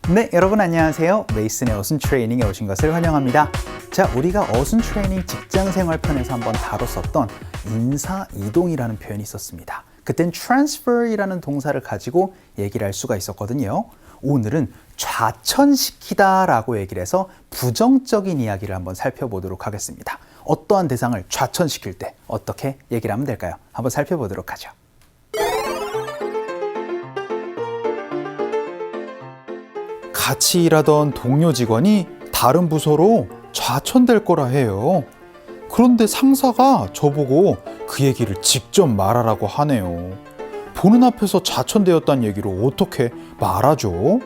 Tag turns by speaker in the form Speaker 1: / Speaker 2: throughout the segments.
Speaker 1: 네, 여러분 안녕하세요. 메이슨의 어순 트레이닝에 오신 것을 환영합니다. 자, 우리가 어순 트레이닝 직장생활 편에서 한번 다뤘었던 인사 이동이라는 표현이 있었습니다. 그땐 transfer이라는 동사를 가지고 얘기를 할 수가 있었거든요. 오늘은 좌천시키다 라고 얘기를 해서 부정적인 이야기를 한번 살펴보도록 하겠습니다. 어떠한 대상을 좌천시킬 때 어떻게 얘기를 하면 될까요? 한번 살펴보도록 하죠. 같이 일하던 동료 직원이 다른 부서로 좌천될 거라 해요. 그런데 상사가 저보고 그 얘기를 직접 말하라고 하네요. 보는 앞에서 좌천되었다는 얘기를 어떻게 말하죠?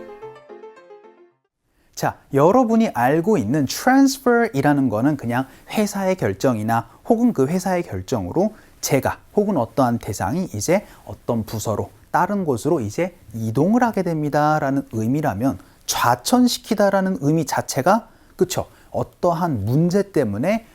Speaker 1: 자, 여러분이 알고 있는 transfer이라는 거는 그냥 회사의 결정이나 혹은 그 회사의 결정으로 제가 혹은 어떠한 대상이 이제 어떤 부서로 다른 곳으로 이제 이동을 하게 됩니다 라는 의미라면 좌천시키다라는 의미 자체가 그쵸? 어떠한 문제 때문에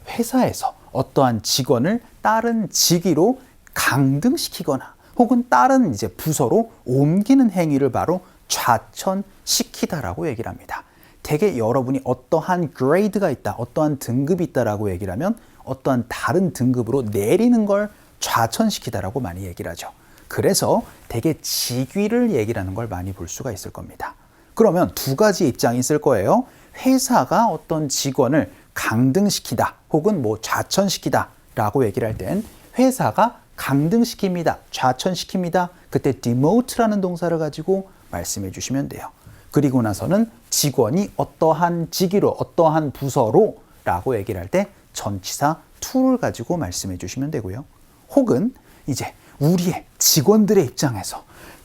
Speaker 1: 회사에서 어떠한 직원을 다른 직위로 강등시키거나 혹은 다른 이제 부서로 옮기는 행위를 바로 좌천시키다라고 얘기를 합니다. 대개 여러분이 어떠한 그레이드가 있다, 어떠한 등급이 있다라고 얘기를 하면 어떠한 다른 등급으로 내리는 걸 좌천시키다라고 많이 얘기를 하죠. 그래서 대개 직위를 얘기를 하는 걸 많이 볼 수가 있을 겁니다. 그러면 두 가지 입장이 있을 거예요. 회사가 어떤 직원을 강등시키다 혹은 뭐 좌천시키다 라고 얘기를 할 땐 회사가 강등시킵니다, 좌천시킵니다. 그때 demote라는 동사를 가지고 말씀해 주시면 돼요. 그리고 나서는 직원이 어떠한 직위로 어떠한 부서로 라고 얘기를 할 때 전치사 to를 가지고 말씀해 주시면 되고요. 혹은 이제 우리의 직원들의 입장에서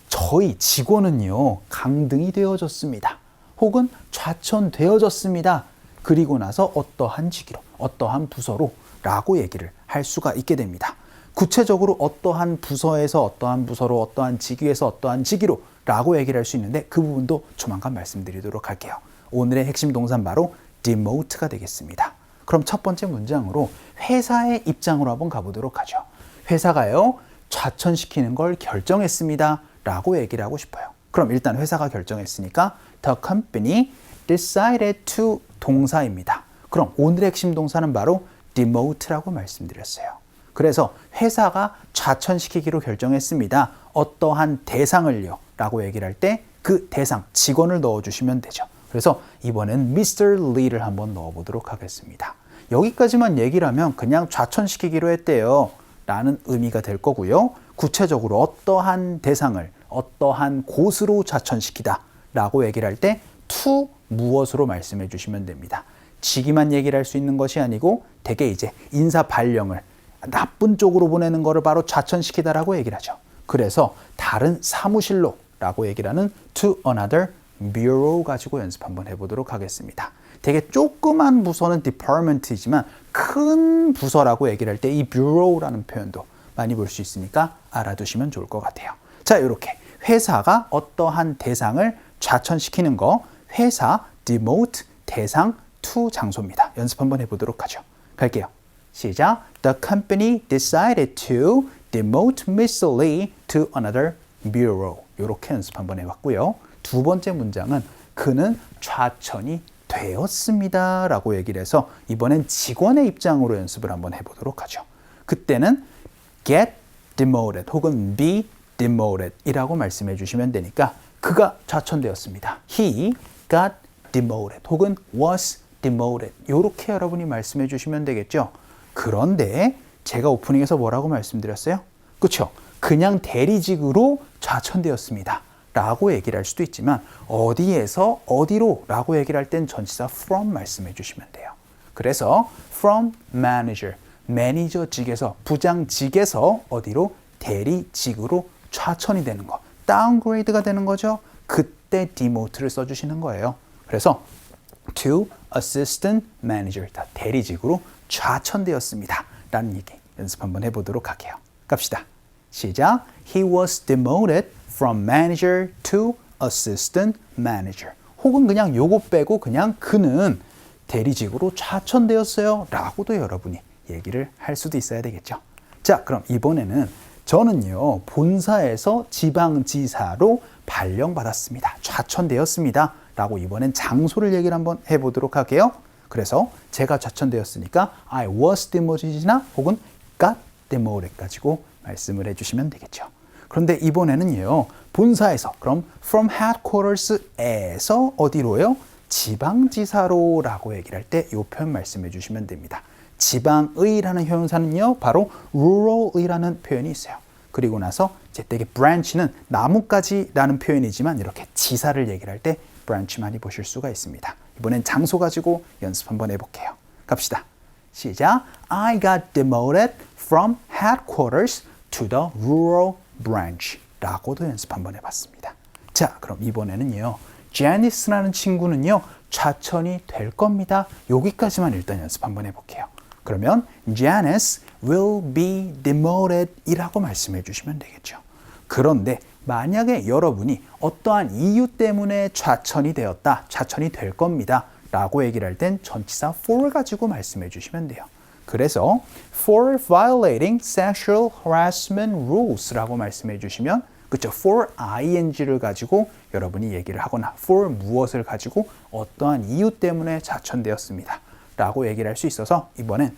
Speaker 1: 저희 직원은요 강등이 되어졌습니다. 혹은 좌천되어졌습니다. 그리고 나서 어떠한 직위로 어떠한 부서로 라고 얘기를 할 수가 있게 됩니다. 구체적으로 어떠한 부서에서 어떠한 부서로 어떠한 직위에서 어떠한 직위로 라고 얘기를 할 수 있는데 그 부분도 조만간 말씀드리도록 할게요. 오늘의 핵심 동사는 바로 demote가 되겠습니다. 그럼 첫 번째 문장으로 회사의 입장으로 한번 가보도록 하죠. 회사가요 좌천시키는 걸 결정했습니다 라고 얘기를 하고 싶어요. 그럼 일단 회사가 결정했으니까 the company decided to 동사입니다. 그럼 오늘의 핵심 동사는 바로 demote라고 말씀드렸어요. 그래서 회사가 좌천시키기로 결정했습니다. 어떠한 대상을요 라고 얘기를 할 때 그 대상, 직원을 넣어주시면 되죠. 그래서 이번엔 Mr. Lee를 한번 넣어보도록 하겠습니다. 여기까지만 얘기를 하면 그냥 좌천시키기로 했대요 라는 의미가 될 거고요. 구체적으로 어떠한 대상을 어떠한 곳으로 좌천시키다 라고 얘기를 할 때 to 무엇으로 말씀해 주시면 됩니다. 직위만 얘기를 할 수 있는 것이 아니고 대개 이제 인사 발령을 나쁜 쪽으로 보내는 거를 바로 좌천시키다라고 얘기를 하죠. 그래서 다른 사무실로 라고 얘기를 하는 to another bureau 가지고 연습 한번 해보도록 하겠습니다. 되게 조그만 부서는 department이지만 큰 부서라고 얘기를 할 때 이 bureau라는 표현도 많이 볼 수 있으니까 알아두시면 좋을 것 같아요. 자, 이렇게 회사가 어떠한 대상을 좌천시키는 거, 회사, demote, 대상, to 장소입니다. 연습 한번 해보도록 하죠. 갈게요. 시작. The company decided to demote Mr. Lee to another bureau. 이렇게 연습 한번 해봤고요. 두 번째 문장은 그는 좌천이 되었습니다 라고 얘기를 해서 이번엔 직원의 입장으로 연습을 한번 해보도록 하죠. 그때는 get demoted 혹은 be demoted 이라고 말씀해 주시면 되니까 그가 좌천되었습니다. He got demoted 혹은 was demoted 이렇게 여러분이 말씀해 주시면 되겠죠. 그런데 제가 오프닝에서 뭐라고 말씀드렸어요? 그렇죠? 그냥 대리직으로 좌천되었습니다 라고 얘기를 할 수도 있지만 어디에서 어디로 라고 얘기를 할 땐 전치사 from 말씀해 주시면 돼요. 그래서 from manager 매니저직에서 부장직에서 어디로 대리직으로 좌천이 되는 거 다운그레이드가 되는 거죠. 그때 demote를 써주시는 거예요. 그래서 to assistant manager 다 대리직으로 좌천되었습니다 라는 얘기 연습 한번 해보도록 할게요. 갑시다. 시작. He was demoted from manager to assistant manager. 혹은 그냥 요거 빼고 그냥 그는 대리직으로 좌천되었어요 라고도 여러분이 얘기를 할 수도 있어야 되겠죠. 자, 그럼 이번에는 저는요 본사에서 지방지사로 발령받았습니다. 좌천되었습니다. 라고 이번엔 장소를 얘기를 한번 해보도록 할게요. 그래서 제가 좌천되었으니까 I was demoted이나 혹은 got demoted 가지고 말씀을 해주시면 되겠죠. 그런데 이번에는요. 본사에서 그럼 from headquarters에서 어디로요? 지방지사로 라고 얘기를 할 때 이 표현 말씀해 주시면 됩니다. 지방의라는 형용사는요. 바로 rural이라는 표현이 있어요. 그리고 나서 이제 되게 branch는 나뭇가지라는 표현이지만 이렇게 지사를 얘기를 할 때 branch 많이 보실 수가 있습니다. 이번엔 장소 가지고 연습 한번 해볼게요. 갑시다. 시작. I got demoted from headquarters to the rural branch 라고도 연습 한번 해봤습니다. 자, 그럼 이번에는요. Janice라는 친구는요. 좌천이 될 겁니다. 여기까지만 일단 연습 한번 해볼게요. 그러면 Janice will be demoted 이라고 말씀해 주시면 되겠죠. 그런데 만약에 여러분이 어떠한 이유 때문에 좌천이 되었다, 좌천이 될 겁니다 라고 얘기를 할 땐 전치사 for 가지고 말씀해 주시면 돼요. 그래서 for violating sexual harassment rules 라고 말씀해 주시면 그렇죠. for ing를 가지고 여러분이 얘기를 하거나 for 무엇을 가지고 어떠한 이유 때문에 좌천되었습니다 라고 얘기를 할 수 있어서 이번엔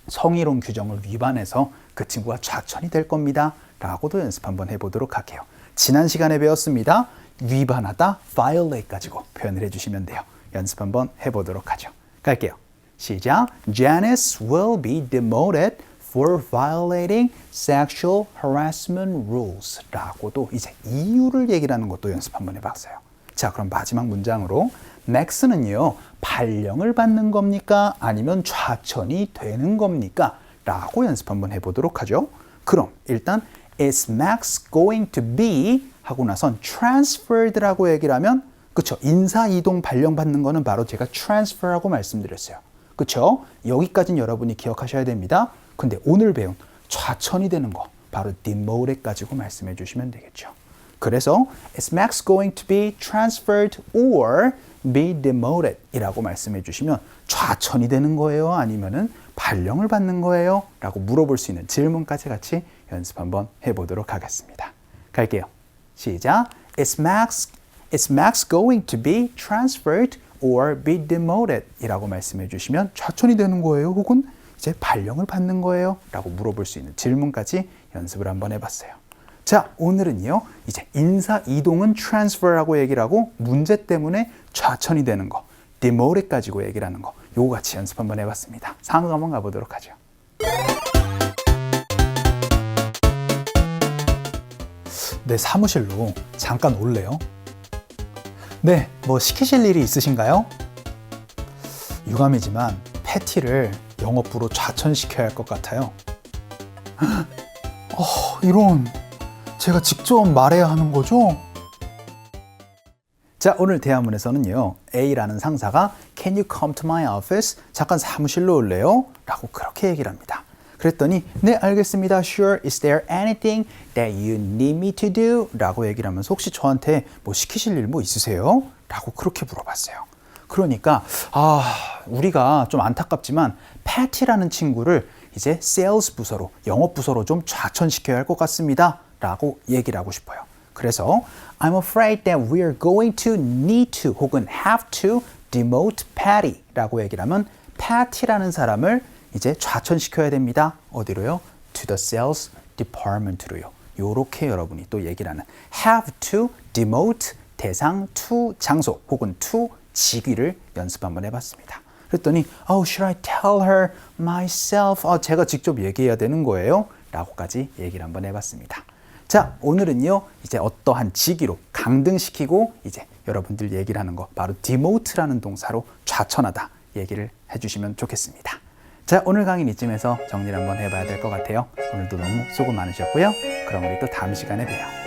Speaker 1: 성희롱 규정을 위반해서 그 친구가 좌천이 될 겁니다 라고도 연습 한번 해보도록 할게요. 지난 시간에 배웠습니다. 위반하다, violate 가지고 표현을 해주시면 돼요. 연습 한번 해보도록 하죠. 갈게요. 시작. Janice will be demoted for violating sexual harassment rules 라고도 이제 이유를 얘기를 하는 것도 연습 한번 해봤어요. 자, 그럼 마지막 문장으로 Max는요, 발령을 받는 겁니까? 아니면 좌천이 되는 겁니까? 라고 연습 한번 해보도록 하죠. 그럼 일단 Is Max going to be 하고 나선 transferred라고 얘기를 하면 그쵸? 인사이동 발령받는 거는 바로 제가 transfer라고 말씀드렸어요. 그쵸? 여기까지는 여러분이 기억하셔야 됩니다. 근데 오늘 배운 좌천이 되는 거 바로 demoted 가지고 말씀해 주시면 되겠죠. 그래서 Is Max going to be transferred or be demoted 이라고 말씀해 주시면 좌천이 되는 거예요? 아니면은 발령을 받는 거예요? 라고 물어볼 수 있는 질문까지 같이 연습 한번 해보도록 하겠습니다. 갈게요. 시작. Is Max going to be transferred or be demoted 이라고 말씀해 주시면 좌천이 되는 거예요? 혹은 이제 발령을 받는 거예요? 라고 물어볼 수 있는 질문까지 연습을 한번 해봤어요. 자, 오늘은요. 이제 인사 이동은 transfer라고 얘기를 하고 문제 때문에 좌천이 되는 거, demoted 가지고 얘기를 하는 거 요거 같이 연습 한번 해봤습니다. 상황 한번 가보도록 하죠. 네, 사무실로 잠깐 올래요? 네, 뭐 시키실 일이 있으신가요? 유감이지만 패티를 영업부로 좌천시켜야 할 것 같아요. 이런, 제가 직접 말해야 하는 거죠? 자, 오늘 대화문에서는요. A라는 상사가 Can you come to my office? 잠깐 사무실로 올래요? 라고 그렇게 얘기를 합니다. 그랬더니 네, 알겠습니다. Sure. Is there anything that you need me to do? 라고 얘기를 하면서 혹시 저한테 뭐 시키실 일 뭐 있으세요? 라고 그렇게 물어봤어요. 그러니까 우리가 좀 안타깝지만 패티라는 친구를 이제 세일즈 부서로, 영업 부서로 좀 좌천시켜야 할 것 같습니다. 라고 얘기를 하고 싶어요. 그래서 I'm afraid that we are going to need to 혹은 have to demote Patty 라고 얘기를 하면 패티라는 사람을 이제 좌천시켜야 됩니다. 어디로요? To the sales department로요. 요렇게 여러분이 또 얘기를 하는 have to demote 대상 to 장소 혹은 to 직위를 연습 한번 해봤습니다. 그랬더니 should I tell her myself? 제가 직접 얘기해야 되는 거예요? 라고까지 얘기를 한번 해봤습니다. 자, 오늘은요. 이제 어떠한 직위로 강등시키고 이제 여러분들 얘기를 하는 거 바로 demote라는 동사로 좌천하다 얘기를 해주시면 좋겠습니다. 자, 오늘 강의는 이쯤에서 정리를 한번 해봐야 될 것 같아요. 오늘도 너무 수고 많으셨고요. 그럼 우리 또 다음 시간에 봬요.